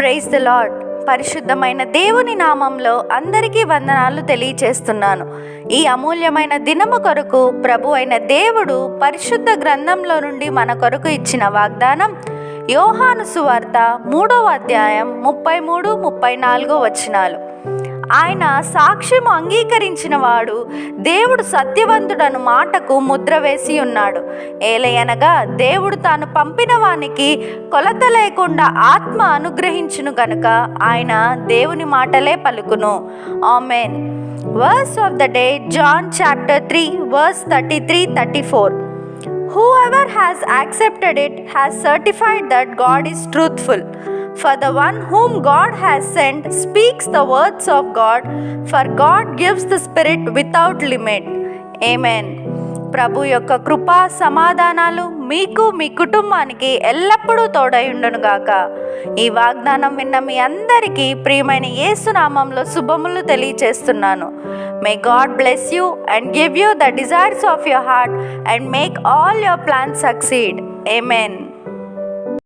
Praise the lord. పరిశుద్ధమైన దేవుని నామంలో అందరికీ వందనాలు తెలియచేస్తున్నాను. ఈ అమూల్యమైన దినము కొరకు ప్రభు అయిన దేవుడు పరిశుద్ధ గ్రంథంలో నుండి మన కొరకు ఇచ్చిన వాగ్దానం యోహాను సువార్త 3వ అధ్యాయం 33-34 వచనాలు. ఆయన సాక్ష్యము అంగీకరించిన వాడు దేవుడు సత్యవంతుడను మాటకు ముద్ర వేసి ఉన్నాడు. ఏలయనగా దేవుడు తాను పంపిన వానికి కొలత లేకుండా ఆత్మ అనుగ్రహించును గనుక ఆయన దేవుని మాటలే పలుకును. Amen. Verse of the day, John chapter 3 verse 33-34. Whoever has accepted it has certified that God is truthful. For the one whom God has sent speaks the words of God, for God gives the Spirit without limit. Amen. ప్రభు యొక్క కృపా సమాధానాలు మీకు మీ కుటుంబానికి ఎల్లప్పుడూ తోడై ఉండునుగాక. ఈ వాగ్దానం విన్న మీ అందరికీ ప్రియమైన యేసు నామంలో శుభములు తెలియచేస్తున్నాను. May God bless you and give you the desires of your heart and make all your plans succeed. Amen.